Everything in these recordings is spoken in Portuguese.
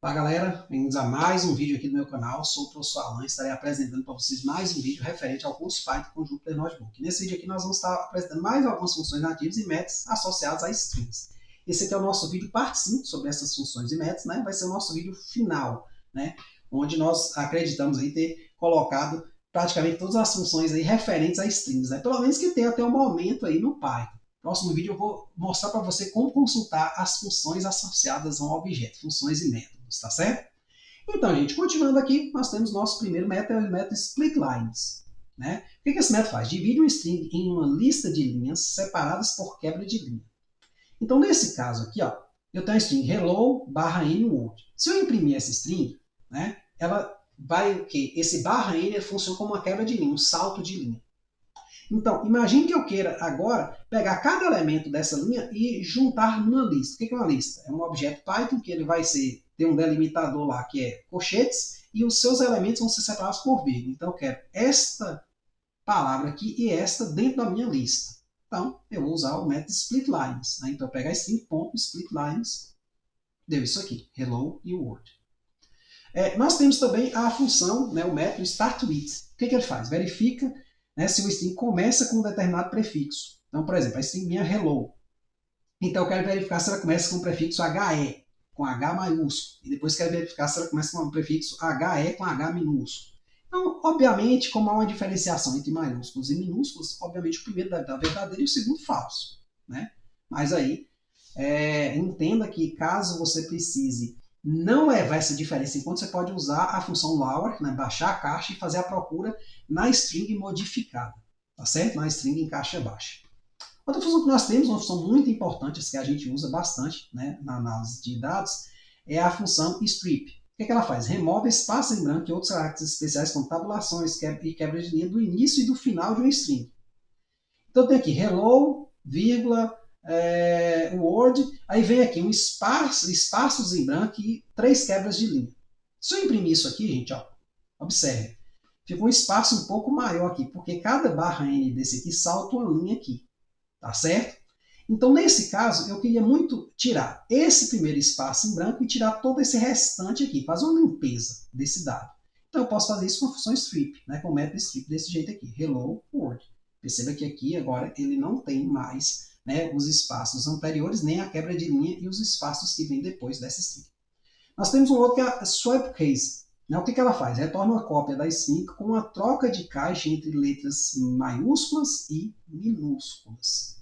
Olá galera, bem-vindos a mais um vídeo aqui do meu canal. Sou o professor Alan e estarei apresentando para vocês mais um vídeo referente ao curso Python com Jupyter Notebook. Nesse vídeo aqui nós vamos estar apresentando mais algumas funções nativas e métodos associados a strings. Esse aqui é o nosso vídeo parte 5 sobre essas funções e métodos, né? Vai ser o nosso vídeo final, né? Onde nós acreditamos aí ter colocado praticamente todas as funções aí referentes a strings, né? Pelo menos que tenha até o momento aí no Python. No próximo vídeo eu vou mostrar para você como consultar as funções associadas a um objeto, funções e métodos, tá certo? Então, gente, continuando aqui, nós temos nosso primeiro método, o método splitlines. Né? O que esse método faz? Divide um string em uma lista de linhas separadas por quebra de linha. Então, nesse caso aqui, ó, eu tenho a string hello /n word. Se eu imprimir essa string, né, ela vai o quê? Esse /n funciona como uma quebra de linha, um salto de linha. Então, imagine que eu queira agora pegar cada elemento dessa linha e juntar numa lista. O que é uma lista? É um objeto Python que ele vai ter um delimitador lá que é colchetes e os seus elementos vão ser separados por vírgula. Então, eu quero esta palavra aqui e esta dentro da minha lista. Então, eu vou usar o método splitlines. Né? Então, eu pegar string.splitlines, deu isso aqui, hello e word. Nós temos também a função, né, o método startWith. O que ele faz? Verifica, né, se o string começa com um determinado prefixo. Então, por exemplo, a string minha é hello. Então, eu quero verificar se ela começa com o prefixo HE, com H maiúsculo. E depois quero verificar se ela começa com o prefixo HE com H minúsculo. Então, obviamente, como há uma diferenciação entre maiúsculos e minúsculos, obviamente o primeiro deve dar verdadeiro e o segundo falso. Né? Mas aí, entenda que caso você precise não levar essa diferença em conta, você pode usar a função lower, né, baixar a caixa e fazer a procura na string modificada, tá certo? Na string em caixa baixa. Outra função que nós temos, uma função muito importante, que a gente usa bastante, né, na análise de dados, é a função strip. O que ela faz? Remove espaço em branco e outros caracteres especiais como tabulações e quebra de linha do início e do final de uma string. Então tem aqui hello, vírgula, word, aí vem aqui um espaços em branco e 3 quebras de linha. Se eu imprimir isso aqui, gente, ó, observe, fica um espaço um pouco maior aqui, porque cada /n desse aqui salta uma linha aqui, tá certo? Então, nesse caso, eu queria muito tirar esse primeiro espaço em branco e tirar todo esse restante aqui, fazer uma limpeza desse dado. Então, eu posso fazer isso com a função strip, né, com o método strip desse jeito aqui, hello, word. Perceba que aqui agora ele não tem mais, né, os espaços anteriores, nem a quebra de linha e os espaços que vêm depois dessa string. Nós temos um outro que é a swap case. Né? O que ela faz? Retorna uma cópia da string com uma troca de caixa entre letras maiúsculas e minúsculas.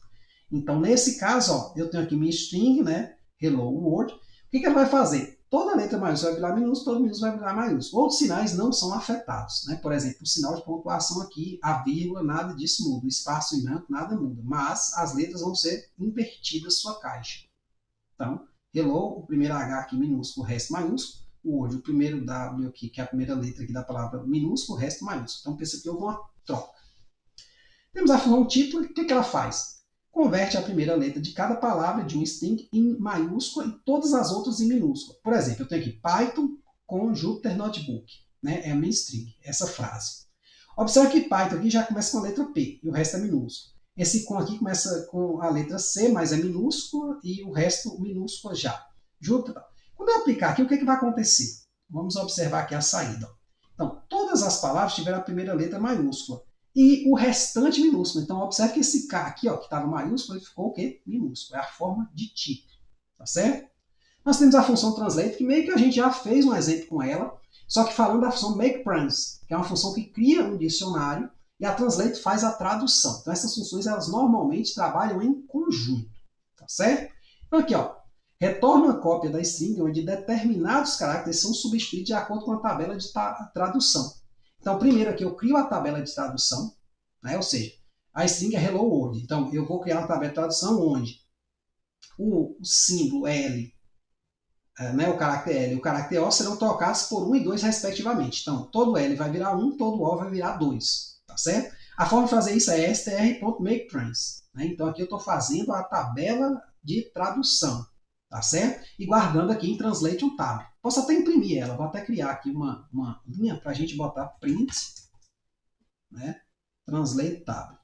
Então, nesse caso, ó, eu tenho aqui minha string, né, hello world. O que ela vai fazer? Toda letra maiúscula vai virar minúscula, toda minúscula vai virar maiúscula. Outros sinais não são afetados. Né? Por exemplo, o sinal de pontuação aqui, a vírgula, nada disso muda. O espaço em branco, nada muda. Mas as letras vão ser invertidas sua caixa. Então, hello, o primeiro H aqui minúsculo, o resto maiúsculo. O word, o primeiro W aqui, que é a primeira letra aqui da palavra minúsculo, o resto maiúsculo. Então, pensa que houve uma troca. Temos a função título. O que ela faz? Converte a primeira letra de cada palavra de um string em maiúscula e todas as outras em minúscula. Por exemplo, eu tenho aqui Python com Jupyter Notebook. Né? É a minha string, essa frase. Observe que Python aqui já começa com a letra P e o resto é minúsculo. Esse com aqui começa com a letra C, mas é minúscula e o resto minúscula já. Jupyter. Quando eu aplicar aqui, o que vai acontecer? Vamos observar aqui a saída. Então, todas as palavras tiveram a primeira letra maiúscula e o restante minúsculo. Então, observe que esse K aqui, ó, que estava maiúsculo, ele ficou o quê? Minúsculo. É a forma de tipo. Tá certo? Nós temos a função translate, que meio que a gente já fez um exemplo com ela, só que falando da função makePrance, que é uma função que cria um dicionário e a translate faz a tradução. Então, essas funções, elas normalmente trabalham em conjunto. Tá certo? Então, aqui, ó, retorna uma cópia da string onde determinados caracteres são substituídos de acordo com a tabela de tradução. Então, primeiro aqui eu crio a tabela de tradução, né? Ou seja, a string é hello world. Então, eu vou criar uma tabela de tradução onde o símbolo L, né, o caractere L e o caractere O serão trocados por 1 e 2 respectivamente. Então, todo L vai virar 1, todo O vai virar 2. Tá certo? A forma de fazer isso é str.makeTrans. Né? Então, aqui eu estou fazendo a tabela de tradução. Tá certo? E guardando aqui em Translate um tab. Posso até imprimir ela, vou até criar aqui uma linha para a gente botar print, né? Translate tab,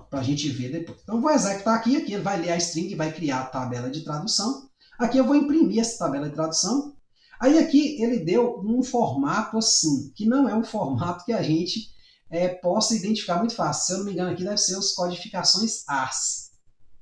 para a gente ver depois. Então, vou executar aqui ele vai ler a string e vai criar a tabela de tradução. Aqui eu vou imprimir essa tabela de tradução. Aí aqui ele deu um formato assim, que não é um formato que a gente possa identificar muito fácil. Se eu não me engano aqui deve ser as codificações ARCE,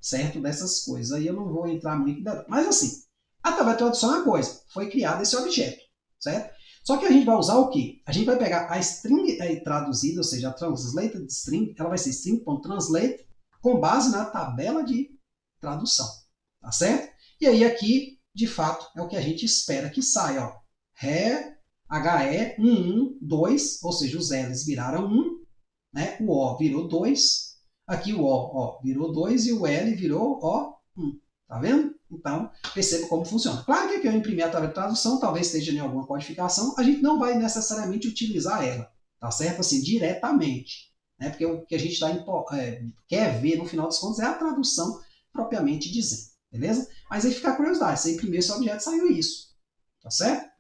certo? Dessas coisas. Aí eu não vou entrar muito em detalhe. Mas assim, a tabela de tradução é uma coisa. Foi criado esse objeto, certo? Só que a gente vai usar o quê? A gente vai pegar a string traduzida, ou seja, a translated string, ela vai ser string.translate com base na tabela de tradução, tá certo? E aí aqui, de fato, é o que a gente espera que saia, ó. HE 2, ou seja, os L's viraram 1, né? O O virou 2, aqui o O virou 2 e o L virou O1, tá vendo? Então, perceba como funciona. Claro que aqui eu imprimi a tabela de tradução, talvez esteja em alguma codificação, a gente não vai necessariamente utilizar ela, tá certo? Assim, diretamente, né? Porque o que a gente quer ver, no final dos contos, é a tradução propriamente dizendo, beleza? Mas aí fica a curiosidade, você imprimiu esse objeto, saiu isso, tá certo?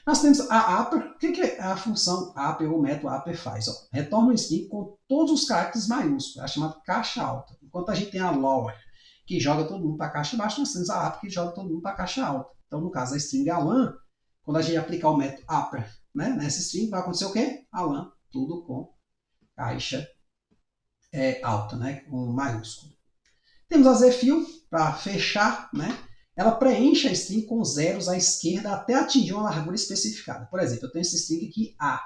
Nós temos a upper. O que a função upper ou o método upper faz? Ó, retorna um string com todos os caracteres maiúsculos, é chamada caixa alta. Enquanto a gente tem a lower, que joga todo mundo para a caixa baixa, nós temos a upper, que joga todo mundo para a caixa alta. Então, no caso, a string alan, quando a gente aplicar o método upper, né, nessa string, vai acontecer o quê? Alan, tudo com caixa alta, né, com maiúsculo. Temos a zfill para fechar, né? Ela preenche a string com zeros à esquerda até atingir uma largura especificada. Por exemplo, eu tenho esse string aqui A.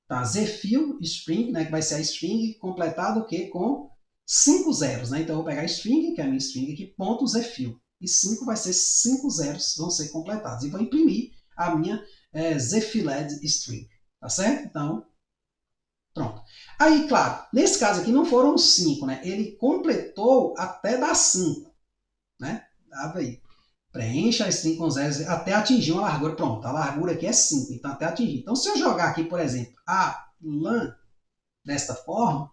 Tá? Zfill string, né, que vai ser a string completada o quê? Com 5 zeros. Né? Então, eu vou pegar a string, que é a minha string aqui, ponto zfill. E 5 vai ser 5 zeros vão ser completados. E vou imprimir a minha zfilled string. Tá certo? Então, pronto. Aí, claro, nesse caso aqui não foram 5, né? Ele completou até dar 5, né? Dava aí. Preencha a string com zeros até atingir uma largura. Pronto, a largura aqui é 5, então até atingir. Então, se eu jogar aqui, por exemplo, a lan desta forma,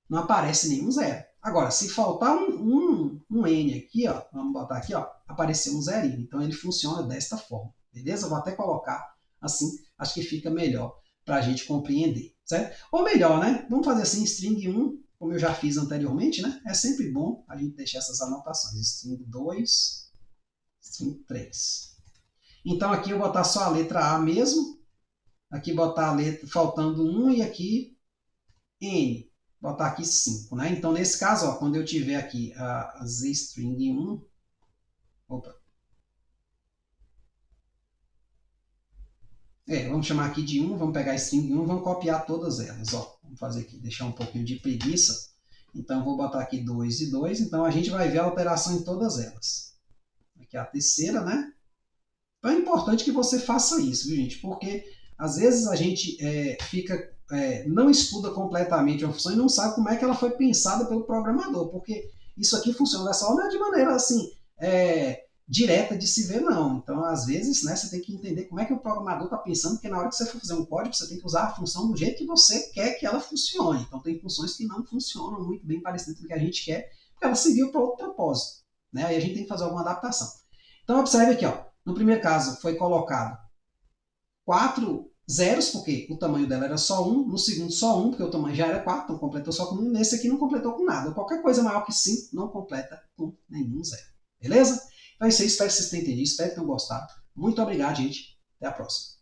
não aparece nenhum zero. Agora, se faltar um n aqui, ó, vamos botar aqui, ó, apareceu um zerinho. Então, ele funciona desta forma, beleza? Eu vou até colocar assim, acho que fica melhor para a gente compreender, certo? Ou melhor, né? Vamos fazer assim, string 1, como eu já fiz anteriormente, né? É sempre bom a gente deixar essas anotações. String 2, string 3. Então, aqui eu vou botar só a letra A mesmo. Aqui botar a letra faltando 1 e aqui N. Botar aqui 5, né? Então, nesse caso, ó, quando eu tiver aqui a zstring 1, opa. Vamos chamar aqui de 1, vamos pegar a string 1, vamos copiar todas elas, ó. Vamos fazer aqui, deixar um pouquinho de preguiça. Então, eu vou botar aqui 2 e 2, então a gente vai ver a alteração em todas elas. Aqui é a terceira, né? Então, é importante que você faça isso, viu, gente? Porque, às vezes, a gente não estuda completamente uma função e não sabe como é que ela foi pensada pelo programador, porque isso aqui funciona dessa forma de maneira assim direta de se ver, não. Então, às vezes, né, você tem que entender como é que o programador está pensando, porque na hora que você for fazer um código, você tem que usar a função do jeito que você quer que ela funcione. Então, tem funções que não funcionam muito bem parecidas com o que a gente quer, porque ela serviu para outro propósito, né? Aí a gente tem que fazer alguma adaptação. Então, observe aqui, ó, no primeiro caso foi colocado 4 zeros, porque o tamanho dela era só 1, no segundo só 1, porque o tamanho já era 4, então completou só com 1, nesse aqui não completou com nada. Qualquer coisa maior que 5 não completa com nenhum zero. Beleza? Então é isso aí, espero que vocês tenham entendido, espero que tenham gostado. Muito obrigado, gente. Até a próxima.